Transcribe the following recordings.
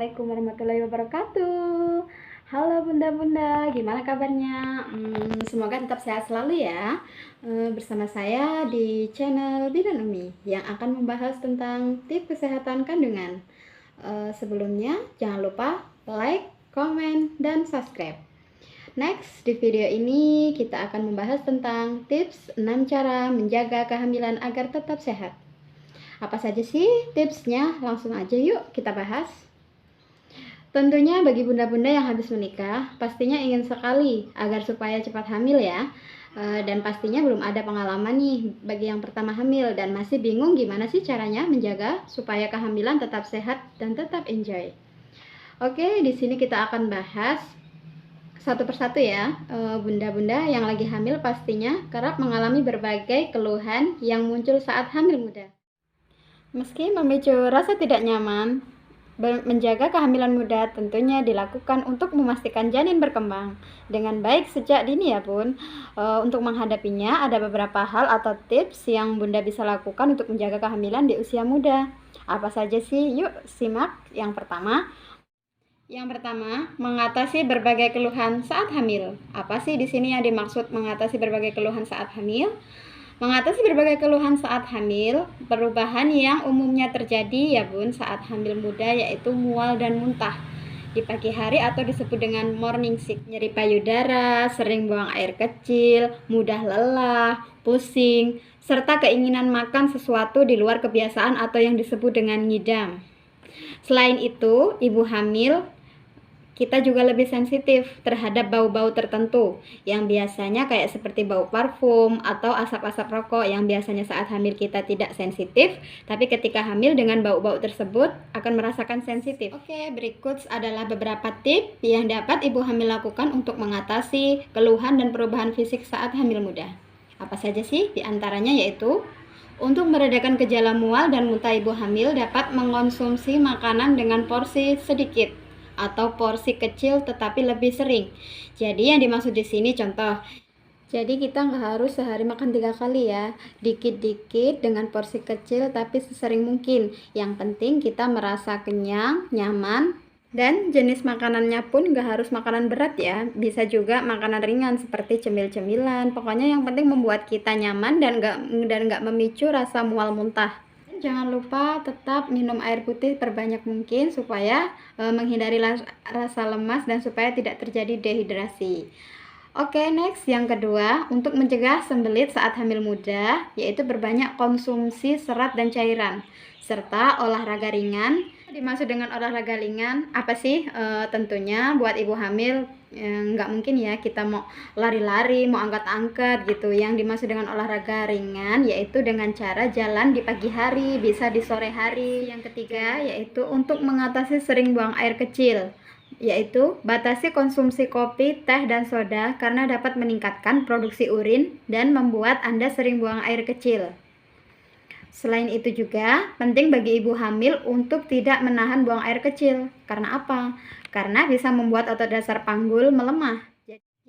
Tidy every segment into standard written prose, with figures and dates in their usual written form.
Assalamualaikum warahmatullahi wabarakatuh. Halo bunda-bunda, gimana kabarnya? Semoga tetap sehat selalu ya. Bersama saya di channel Bidan Umi yang akan membahas tentang tips kesehatan kandungan. Sebelumnya jangan lupa like, komen, dan subscribe. Next, di video ini kita akan membahas tentang tips 6 cara menjaga kehamilan agar tetap sehat. Apa saja sih tipsnya? Langsung aja yuk kita bahas. Tentunya bagi bunda-bunda yang habis menikah, pastinya ingin sekali agar supaya cepat hamil ya. Dan pastinya belum ada pengalaman nih bagi yang pertama hamil dan masih bingung gimana sih caranya menjaga supaya kehamilan tetap sehat dan tetap enjoy. Oke, di sini kita akan bahas satu persatu ya. Bunda-bunda yang lagi hamil pastinya kerap mengalami berbagai keluhan yang muncul saat hamil muda. Meski memicu rasa tidak nyaman, menjaga kehamilan muda tentunya dilakukan untuk memastikan janin berkembang dengan baik sejak dini ya bun. Untuk menghadapinya ada beberapa hal atau tips yang bunda bisa lakukan untuk menjaga kehamilan di usia muda. Apa saja sih? Yuk simak. Yang pertama, mengatasi berbagai keluhan saat hamil. Apa sih di sini yang dimaksud mengatasi berbagai keluhan saat hamil? Mengatasi berbagai keluhan saat hamil, perubahan yang umumnya terjadi ya bun saat hamil muda yaitu mual dan muntah di pagi hari atau disebut dengan morning sick, nyeri payudara, sering buang air kecil, mudah lelah, pusing, serta keinginan makan sesuatu di luar kebiasaan atau yang disebut dengan ngidam. Selain itu, ibu hamil kita juga lebih sensitif terhadap bau-bau tertentu yang biasanya kayak seperti bau parfum atau asap-asap rokok yang biasanya saat hamil kita tidak sensitif, tapi ketika hamil dengan bau-bau tersebut akan merasakan sensitif. Oke, berikut adalah beberapa tips yang dapat ibu hamil lakukan untuk mengatasi keluhan dan perubahan fisik saat hamil muda. Apa saja sih? Di antaranya yaitu untuk meredakan gejala mual dan muntah, ibu hamil dapat mengonsumsi makanan dengan porsi sedikit atau porsi kecil tetapi lebih sering. Jadi yang dimaksud di sini contoh. Jadi kita nggak harus sehari makan 3 kali ya, dikit-dikit dengan porsi kecil tapi sesering mungkin. Yang penting kita merasa kenyang, nyaman, dan jenis makanannya pun nggak harus makanan berat ya. Bisa juga makanan ringan seperti cemil-cemilan. Pokoknya yang penting membuat kita nyaman dan nggak memicu rasa mual muntah. Jangan lupa tetap minum air putih perbanyak mungkin supaya menghindari rasa lemas dan supaya tidak terjadi dehidrasi. Oke, next yang kedua, untuk mencegah sembelit saat hamil muda, yaitu berbanyak konsumsi serat dan cairan, serta olahraga ringan. Dimaksud dengan olahraga ringan apa sih? Tentunya buat ibu hamil nggak mungkin ya kita mau lari-lari, mau angkat-angkat gitu. Yang dimaksud dengan olahraga ringan yaitu dengan cara jalan di pagi hari, bisa di sore hari. Yang ketiga yaitu untuk mengatasi sering buang air kecil, yaitu batasi konsumsi kopi, teh, dan soda karena dapat meningkatkan produksi urin dan membuat Anda sering buang air kecil. Selain itu juga penting bagi ibu hamil untuk tidak menahan buang air kecil. Karena apa? Karena bisa membuat otot dasar panggul melemah.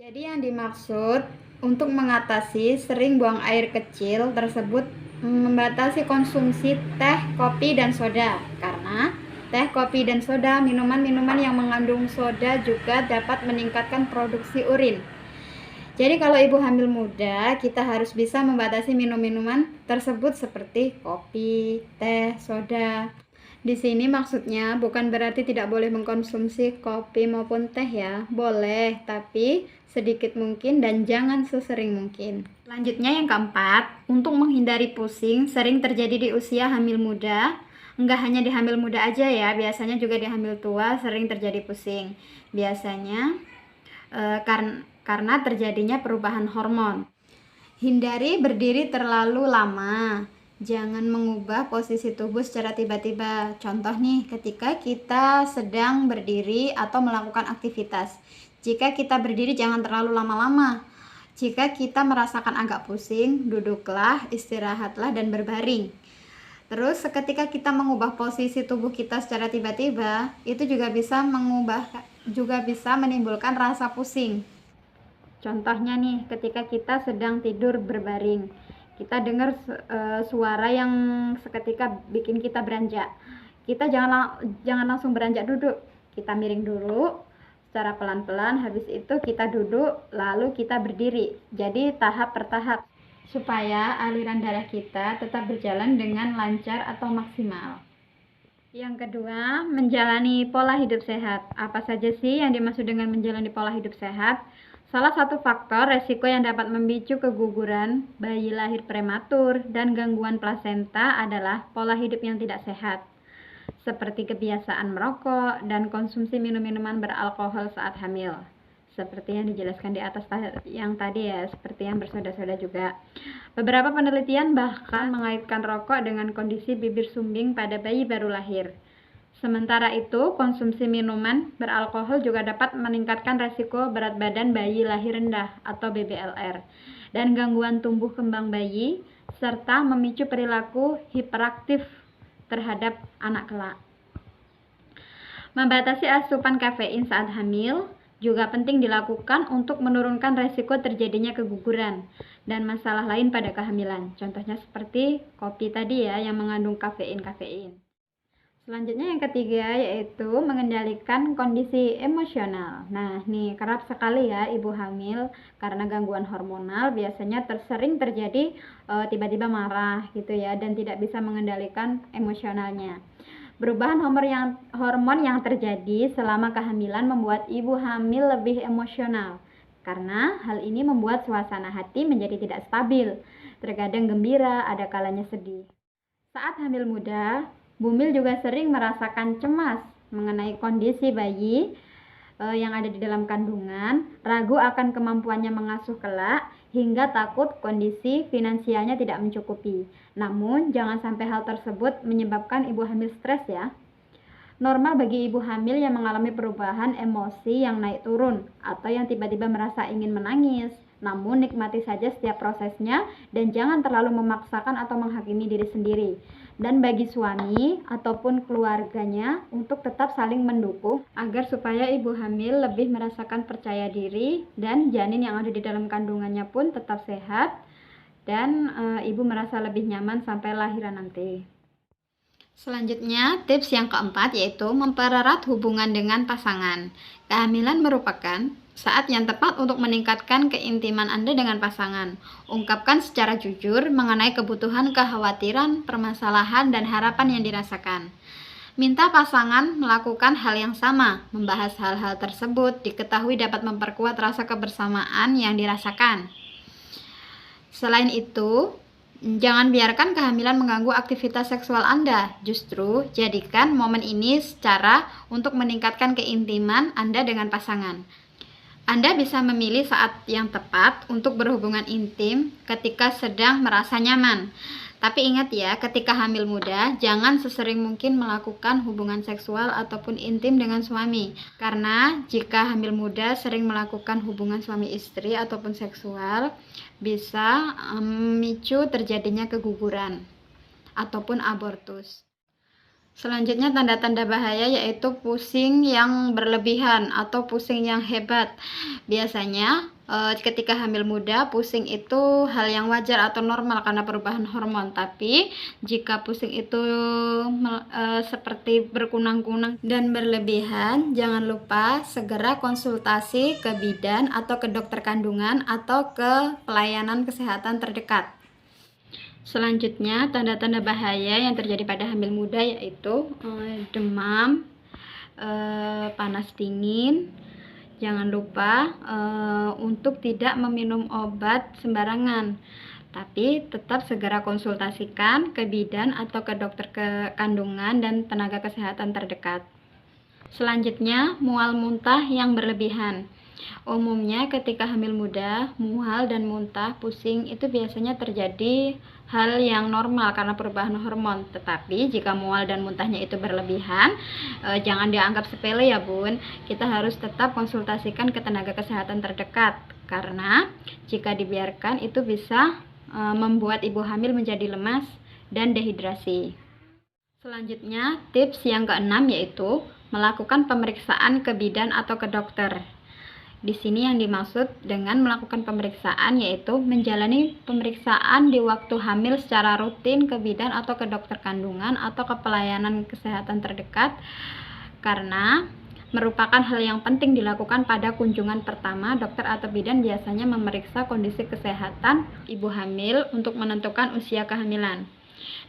Jadi yang dimaksud untuk mengatasi sering buang air kecil tersebut membatasi konsumsi teh, kopi, dan soda. Karena teh, kopi, dan soda, minuman-minuman yang mengandung soda juga dapat meningkatkan produksi urin. Jadi kalau ibu hamil muda, kita harus bisa membatasi minum-minuman tersebut seperti kopi, teh, soda. Di sini maksudnya bukan berarti tidak boleh mengkonsumsi kopi maupun teh ya. Boleh, tapi sedikit mungkin dan jangan sesering mungkin. Selanjutnya yang keempat, untuk menghindari pusing sering terjadi di usia hamil muda. Enggak hanya di hamil muda aja ya, biasanya juga di hamil tua sering terjadi pusing. Biasanya karena terjadinya perubahan hormon. Hindari berdiri terlalu lama. Jangan mengubah posisi tubuh secara tiba-tiba. Contoh nih, ketika kita sedang berdiri atau melakukan aktivitas. Jika kita berdiri jangan terlalu lama-lama. Jika kita merasakan agak pusing, duduklah, istirahatlah, dan berbaring. Terus ketika kita mengubah posisi tubuh kita secara tiba-tiba, itu juga bisa menimbulkan rasa pusing. Contohnya nih, ketika kita sedang tidur berbaring, kita dengar suara yang seketika bikin kita beranjak. Kita jangan langsung beranjak duduk. Kita miring dulu secara pelan-pelan, habis itu kita duduk, lalu kita berdiri. Jadi tahap per tahap supaya aliran darah kita tetap berjalan dengan lancar atau maksimal. Yang kedua, menjalani pola hidup sehat. Apa saja sih yang dimaksud dengan menjalani pola hidup sehat? Salah satu faktor resiko yang dapat memicu keguguran, bayi lahir prematur, dan gangguan plasenta adalah pola hidup yang tidak sehat, seperti kebiasaan merokok dan konsumsi minum-minuman beralkohol saat hamil. Seperti yang dijelaskan di atas yang tadi ya, seperti yang bersoda-soda juga. Beberapa penelitian bahkan mengaitkan rokok dengan kondisi bibir sumbing pada bayi baru lahir. Sementara itu, konsumsi minuman beralkohol juga dapat meningkatkan resiko berat badan bayi lahir rendah atau BBLR dan gangguan tumbuh kembang bayi, serta memicu perilaku hiperaktif terhadap anak kelak. Membatasi asupan kafein saat hamil juga penting dilakukan untuk menurunkan resiko terjadinya keguguran dan masalah lain pada kehamilan. Contohnya seperti kopi tadi ya yang mengandung kafein. Selanjutnya yang ketiga yaitu mengendalikan kondisi emosional. Nah, nih kerap sekali ya ibu hamil karena gangguan hormonal biasanya sering terjadi tiba-tiba marah gitu ya dan tidak bisa mengendalikan emosionalnya. Perubahan hormon yang terjadi selama kehamilan membuat ibu hamil lebih emosional. Karena hal ini membuat suasana hati menjadi tidak stabil. Terkadang gembira, ada kalanya sedih. Saat hamil muda, Bumil juga sering merasakan cemas mengenai kondisi bayi yang ada di dalam kandungan, ragu akan kemampuannya mengasuh kelak, hingga takut kondisi finansialnya tidak mencukupi. Namun, jangan sampai hal tersebut menyebabkan ibu hamil stres ya. Normal bagi ibu hamil yang mengalami perubahan emosi yang naik turun atau yang tiba-tiba merasa ingin menangis. Namun, nikmati saja setiap prosesnya dan jangan terlalu memaksakan atau menghakimi diri sendiri. Dan bagi suami ataupun keluarganya untuk tetap saling mendukung agar supaya ibu hamil lebih merasakan percaya diri dan janin yang ada di dalam kandungannya pun tetap sehat dan ibu merasa lebih nyaman sampai lahiran nanti. Selanjutnya, tips yang keempat yaitu mempererat hubungan dengan pasangan. Kehamilan merupakan saat yang tepat untuk meningkatkan keintiman Anda dengan pasangan. Ungkapkan secara jujur mengenai kebutuhan, kekhawatiran, permasalahan, dan harapan yang dirasakan. Minta pasangan melakukan hal yang sama. Membahas hal-hal tersebut diketahui dapat memperkuat rasa kebersamaan yang dirasakan. Selain itu, jangan biarkan kehamilan mengganggu aktivitas seksual Anda. Justru, jadikan momen ini secara untuk meningkatkan keintiman Anda dengan pasangan. Anda bisa memilih saat yang tepat untuk berhubungan intim ketika sedang merasa nyaman. Tapi ingat ya, ketika hamil muda, jangan sesering mungkin melakukan hubungan seksual ataupun intim dengan suami. Karena jika hamil muda sering melakukan hubungan suami istri ataupun seksual, bisa memicu terjadinya keguguran ataupun abortus. Selanjutnya tanda-tanda bahaya yaitu pusing yang berlebihan atau pusing yang hebat. Biasanya ketika hamil muda pusing itu hal yang wajar atau normal karena perubahan hormon. Tapi jika pusing itu seperti berkunang-kunang dan berlebihan, jangan lupa segera konsultasi ke bidan atau ke dokter kandungan atau ke pelayanan kesehatan terdekat. Selanjutnya, tanda-tanda bahaya yang terjadi pada hamil muda yaitu demam, panas dingin. Jangan lupa untuk tidak meminum obat sembarangan, tapi tetap segera konsultasikan ke bidan atau ke dokter kandungan dan tenaga kesehatan terdekat. Selanjutnya, mual muntah yang berlebihan. Umumnya ketika hamil muda, mual dan muntah, pusing itu biasanya terjadi hal yang normal karena perubahan hormon. Tetapi jika mual dan muntahnya itu berlebihan, jangan dianggap sepele ya bun. Kita harus tetap konsultasikan ke tenaga kesehatan terdekat. Karena jika dibiarkan itu bisa membuat ibu hamil menjadi lemas dan dehidrasi. Selanjutnya, tips yang keenam yaitu melakukan pemeriksaan ke bidan atau ke dokter. Di sini yang dimaksud dengan melakukan pemeriksaan yaitu menjalani pemeriksaan di waktu hamil secara rutin ke bidan atau ke dokter kandungan atau ke pelayanan kesehatan terdekat, karena merupakan hal yang penting dilakukan pada kunjungan pertama. Dokter atau bidan biasanya memeriksa kondisi kesehatan ibu hamil untuk menentukan usia kehamilan.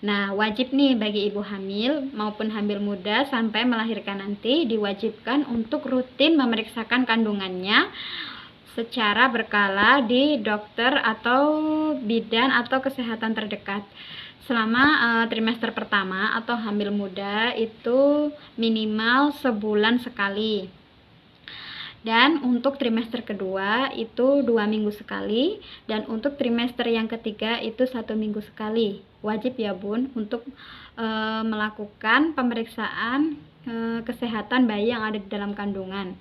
Nah, wajib nih bagi ibu hamil maupun hamil muda sampai melahirkan nanti diwajibkan untuk rutin memeriksakan kandungannya secara berkala di dokter atau bidan atau kesehatan terdekat. Selama trimester pertama atau hamil muda itu minimal sebulan sekali. Dan untuk trimester kedua itu 2 minggu sekali, dan untuk trimester yang ketiga itu 1 minggu sekali. Wajib ya bun untuk melakukan pemeriksaan kesehatan bayi yang ada di dalam kandungan.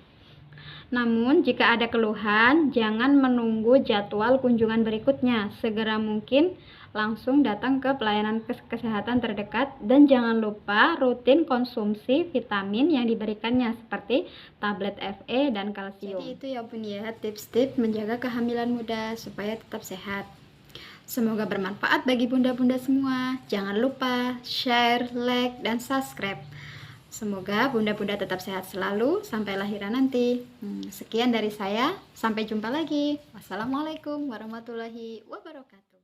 Namun jika ada keluhan, jangan menunggu jadwal kunjungan berikutnya. Segera mungkin langsung datang ke pelayanan kesehatan terdekat, dan jangan lupa rutin konsumsi vitamin yang diberikannya seperti tablet Fe dan kalsium. Jadi itu ya bun ya, tips-tips menjaga kehamilan muda supaya tetap sehat. Semoga bermanfaat bagi bunda-bunda semua. Jangan lupa share, like, dan subscribe. Semoga bunda-bunda tetap sehat selalu sampai lahiran nanti. Sekian dari saya, sampai jumpa lagi. Wassalamualaikum warahmatullahi wabarakatuh.